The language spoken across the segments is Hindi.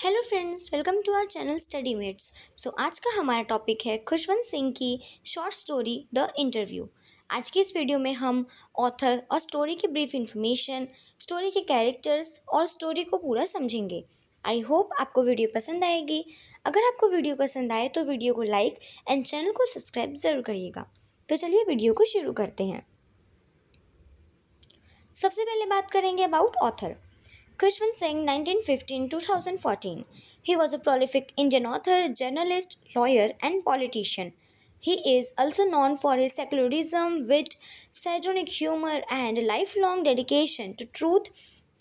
Hello friends, welcome to our channel Study Mates. आज का हमारा टॉपिक है खुशवंत सिंह की शॉर्ट स्टोरी द इंटरव्यू। आज की इस वीडियो में हम ऑथर और स्टोरी की ब्रीफ इंफॉर्मेशन, स्टोरी के कैरेक्टर्स और स्टोरी को पूरा समझेंगे। आई होप आपको वीडियो पसंद आएगी। अगर आपको वीडियो पसंद आए तो वीडियो को लाइक एंड चैनल को सब्सक्राइब ज़रूर करिएगा। तो चलिए वीडियो को शुरू करते हैं। सबसे पहले बात करेंगे about author. Khushwant Singh, 1915-2014. He was a prolific Indian author, journalist, lawyer, and politician. He is also known for his secularism, wit, sardonic humor, and lifelong dedication to truth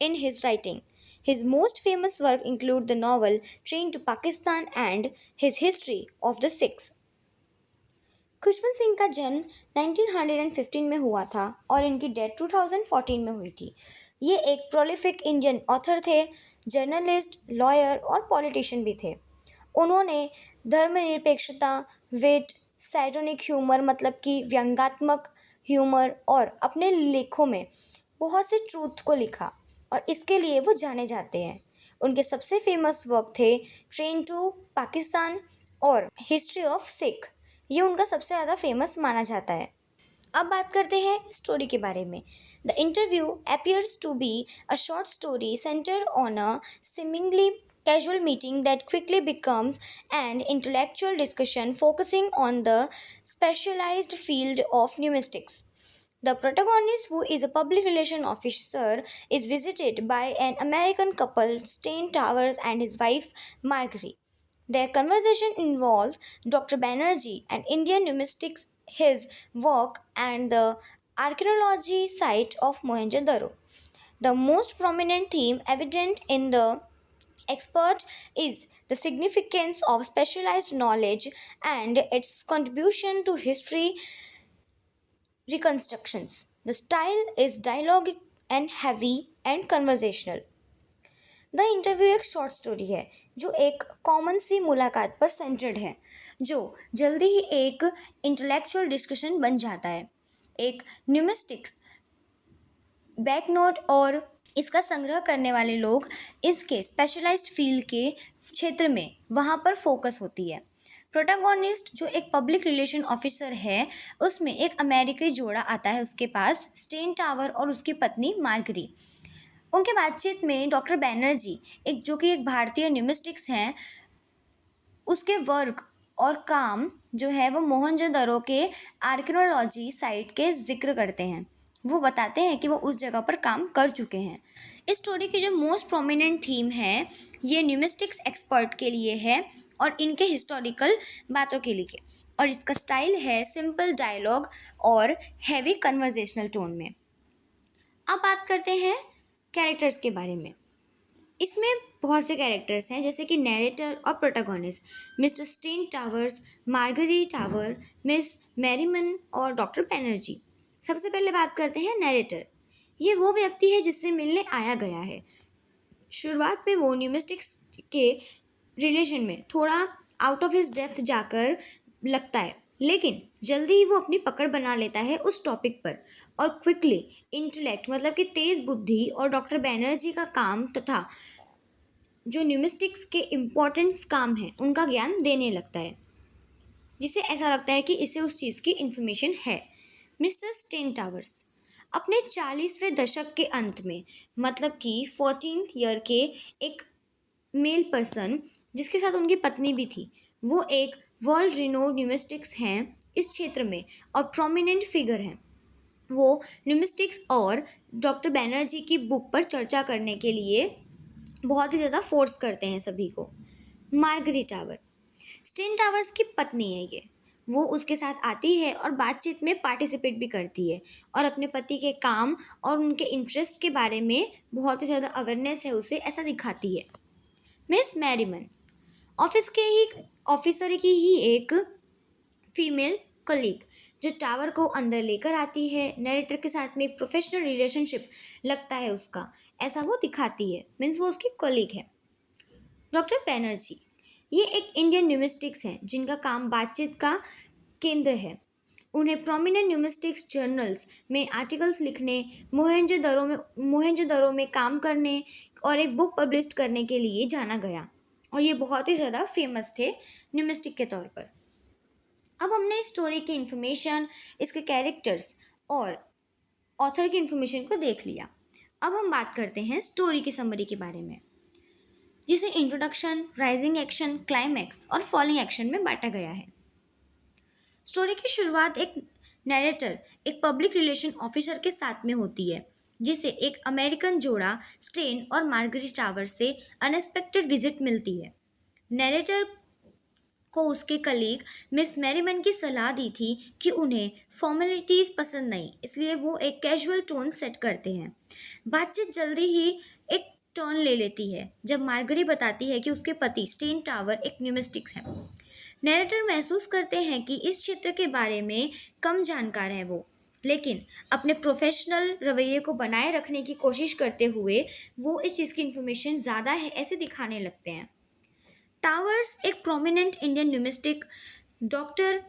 in his writing. His most famous work include the novel Train to Pakistan and his History of the Sikhs. Khushwant Singh का जन्म 1915 में हुआ था और इनकी डेथ 2014 में हुई थी। ये एक प्रोलिफिक इंडियन ऑथर थे, जर्नलिस्ट, लॉयर और पॉलिटिशियन भी थे। उन्होंने धर्मनिरपेक्षता, विट, सैडोनिक ह्यूमर मतलब कि व्यंग्यात्मक ह्यूमर और अपने लेखों में बहुत से ट्रूथ को लिखा और इसके लिए वो जाने जाते हैं। उनके सबसे फेमस वर्क थे ट्रेन टू पाकिस्तान और हिस्ट्री ऑफ सिख। ये उनका सबसे ज़्यादा फेमस माना जाता है। अब बात करते हैं स्टोरी के बारे में। The interview appears to be a short story centered on a seemingly casual meeting that quickly becomes an intellectual discussion focusing on the specialized field of linguistics. The protagonist, who is a public relation officer, is visited by an American couple, Stain Towers, and his wife Marguerite. Their conversation involves Dr. Banerjee and Indian numismatics, his work, and the archaeology site of Mohenjo-daro. The most prominent theme evident in the expert is the significance of specialized knowledge and its contribution to history reconstructions. The style is dialogic and heavy and conversational. The interview एक शॉर्ट स्टोरी है जो एक कॉमन सी मुलाकात पर सेंटर्ड है, जो जल्दी ही एक इंटेलेक्चुअल डिस्कशन बन जाता है। एक न्यूमिस्टिक्स बैक नोट और इसका संग्रह करने वाले लोग इसके स्पेशलाइज्ड फील्ड के क्षेत्र में वहाँ पर फोकस होती है। प्रोटागोनिस्ट जो एक पब्लिक रिलेशन ऑफिसर है, उसमें एक अमेरिकी जोड़ा आता है उसके पास, स्टेन टावर और उसकी पत्नी मार्गरी। उनके बातचीत में डॉक्टर बैनर्जी जो कि एक भारतीय न्यूमिस्टिक्स हैं, उसके वर्क और काम जो है वो मोहनजोदड़ो के आर्कियोलॉजी साइट के जिक्र करते हैं। वो बताते हैं कि वो उस जगह पर काम कर चुके हैं। इस स्टोरी की जो मोस्ट प्रोमिनेंट थीम है ये न्यूमिस्टिक्स एक्सपर्ट के लिए है और इनके हिस्टोरिकल बातों के लिए, और इसका स्टाइल है सिंपल डायलॉग और हैवी कन्वर्जेशनल टोन में। अब बात करते हैं कैरेक्टर्स के बारे में। इसमें बहुत से कैरेक्टर्स हैं जैसे कि नैरेटर और protagonist, mister Stan Towers, Margery Tower, miss Merriman और डॉक्टर बैनर्जी। सबसे पहले बात करते हैं नैरेटर। ये वो व्यक्ति है जिससे मिलने आया गया है। शुरुआत में वो न्यूमिस्टिक्स के रिलेशन में थोड़ा आउट ऑफ हिज डेप्थ जाकर लगता है, लेकिन जल्दी ही वो अपनी पकड़ बना लेता है उस टॉपिक पर और क्विकली इंटेलेक्ट मतलब कि तेज़ बुद्धि और डॉक्टर बैनर्जी का काम तथा जो न्यूमिस्टिक्स के इम्पोर्टेंट्स काम हैं उनका ज्ञान देने लगता है, जिसे ऐसा लगता है कि इसे उस चीज़ की इन्फॉर्मेशन है। मिस्टर स्टेन टावर्स अपने 40वें दशक के अंत में मतलब कि 14th ईयर के एक मेल पर्सन जिसके साथ उनकी पत्नी भी थी, वो एक वर्ल्ड रिनोड न्यूमिस्टिक्स हैं इस क्षेत्र में और प्रोमिनेंट फिगर हैं। वो न्यूमिस्टिक्स और डॉक्टर बैनर्जी की बुक पर चर्चा करने के लिए बहुत ही ज़्यादा फोर्स करते हैं सभी को। मार्गरी टावर स्टेन टावर्स की पत्नी है ये। वो उसके साथ आती है और बातचीत में पार्टिसिपेट भी करती है और अपने पति के काम और उनके इंटरेस्ट के बारे में बहुत ही ज़्यादा अवेयरनेस है उसे, ऐसा दिखाती है। मिस मैरीमन ऑफिसर की ही एक फीमेल कलीग जो टावर को अंदर लेकर आती है। नरेटर के साथ में एक प्रोफेशनल रिलेशनशिप लगता है उसका, ऐसा वो दिखाती है, मीन्स वो उसकी कलीग है। डॉक्टर बैनर्जी ये एक इंडियन न्यूमिस्टिक्स हैं जिनका काम बातचीत का केंद्र है। उन्हें प्रोमिनेंट न्यूमिस्टिक्स जर्नल्स में आर्टिकल्स लिखने, मोहेंजोदड़ो में काम करने और एक बुक पब्लिश करने के लिए जाना गया। और ये बहुत ही ज़्यादा फेमस थे न्यूमिस्टिक के तौर पर। अब हमने इस स्टोरी की इन्फॉर्मेशन, इसके कैरेक्टर्स और ऑथर की इन्फॉर्मेशन को देख लिया। अब हम बात करते हैं स्टोरी की समरी के बारे में, जिसे इंट्रोडक्शन, राइजिंग एक्शन, क्लाइमैक्स और फॉलिंग एक्शन में बांटा गया है। स्टोरी की शुरुआत एक नैरेटर, एक पब्लिक रिलेशन ऑफिसर के साथ में होती है, जिसे एक अमेरिकन जोड़ा स्टेन और मार्गरेट टावर से अनएक्सपेक्टेड विजिट मिलती है। नैरेटर को उसके कलीग मिस मैरीमैन की सलाह दी थी कि उन्हें फॉर्मेलिटीज़ पसंद नहीं, इसलिए वो एक कैजुअल टोन सेट करते हैं। बातचीत जल्दी ही एक टर्न ले लेती है जब मार्गरी बताती है कि उसके पति स्टेन टावर एक न्यूमिस्टिक्स है। नैरेटर महसूस करते हैं कि इस क्षेत्र के बारे में कम जानकार है वो, लेकिन अपने प्रोफेशनल रवैये को बनाए रखने की कोशिश करते हुए वो इस चीज़ की इन्फॉर्मेशन ज़्यादा है ऐसे दिखाने लगते हैं। टावर्स एक प्रोमिनेंट इंडियन न्यूमिस्टिक डॉक्टर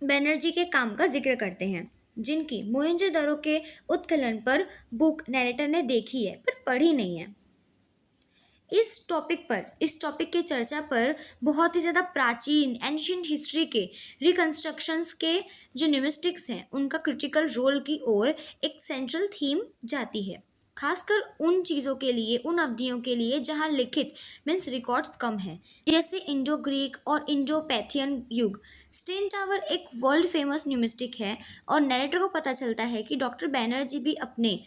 बनर्जी के काम का जिक्र करते हैं, जिनकी मोहनजोदड़ो के उत्खनन पर बुक नैरेटर ने देखी है पर पढ़ी नहीं है। इस टॉपिक की चर्चा पर बहुत ही ज़्यादा प्राचीन एंशियंट हिस्ट्री के रिकंस्ट्रक्शंस के जो न्यूमिस्टिक्स हैं उनका क्रिटिकल रोल की ओर एक सेंट्रल थीम जाती है, खासकर उन चीज़ों के लिए, उन अवधियों के लिए जहाँ लिखित मीन्स रिकॉर्ड्स कम हैं, जैसे इंडो ग्रीक और इंडो पैथियन युग। स्टेन टावर एक वर्ल्ड फेमस न्यूमिस्टिक है और नैरेटर को पता चलता है कि डॉक्टर बैनर्जी भी अपने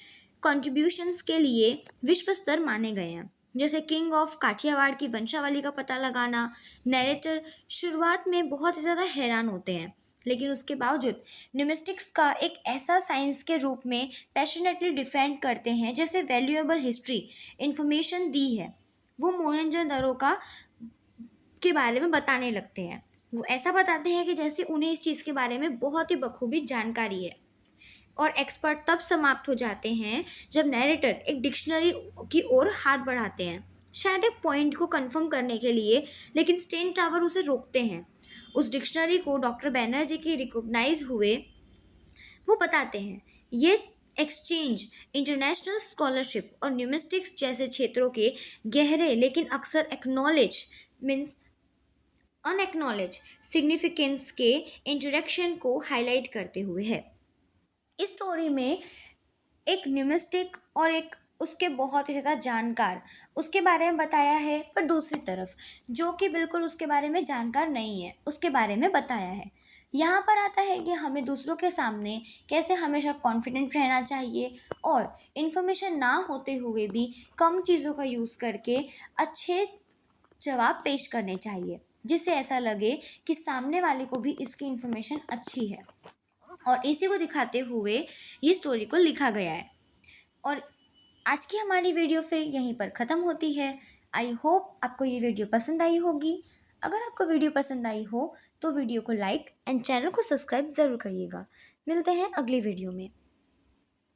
कॉन्ट्रीब्यूशंस के लिए विश्व स्तर माने गए हैं, जैसे किंग ऑफ काठियावाड़ की वंशावली का पता लगाना। नैरेटर शुरुआत में बहुत ही ज़्यादा हैरान होते हैं, लेकिन उसके बावजूद न्यूमिस्टिक्स का एक ऐसा साइंस के रूप में पैशनेटली डिफेंड करते हैं जैसे वैल्यूएबल हिस्ट्री इन्फॉर्मेशन दी है। वो मोहनजोदड़ो का के बारे में बताने लगते हैं। वो ऐसा बताते हैं कि जैसे उन्हें इस चीज़ के बारे में बहुत ही बखूबी जानकारी है। और एक्सपर्ट तब समाप्त हो जाते हैं जब नैरेटर एक डिक्शनरी की ओर हाथ बढ़ाते हैं, शायद एक पॉइंट को कंफर्म करने के लिए, लेकिन स्टेन टावर उसे रोकते हैं। उस डिक्शनरी को डॉक्टर बैनर्जी की रिकॉग्नाइज हुए वो बताते हैं। ये एक्सचेंज इंटरनेशनल स्कॉलरशिप और न्यूमिस्टिक्स जैसे क्षेत्रों के गहरे लेकिन अक्सर एक्नॉलेज मीन्स अनएक्नॉलेज सिग्निफिकेंस के इंटरेक्शन को हाईलाइट करते हुए है। इस स्टोरी में एक न्यूमिस्टिक और एक उसके बहुत ही ज़्यादा जानकार उसके बारे में बताया है, पर दूसरी तरफ जो कि बिल्कुल उसके बारे में जानकार नहीं है उसके बारे में बताया है। यहाँ पर आता है कि हमें दूसरों के सामने कैसे हमेशा कॉन्फिडेंट रहना चाहिए और इन्फॉर्मेशन ना होते हुए भी कम चीज़ों का यूज़ करके अच्छे जवाब पेश करने चाहिए, जिससे ऐसा लगे कि सामने वाले को भी इसकी इन्फॉर्मेशन अच्छी है। और इसी को दिखाते हुए ये स्टोरी को लिखा गया है। और आज की हमारी वीडियो फिर यहीं पर ख़त्म होती है। आई होप आपको ये वीडियो पसंद आई होगी। अगर आपको वीडियो पसंद आई हो तो वीडियो को लाइक एंड चैनल को सब्सक्राइब ज़रूर करिएगा। मिलते हैं अगली वीडियो में।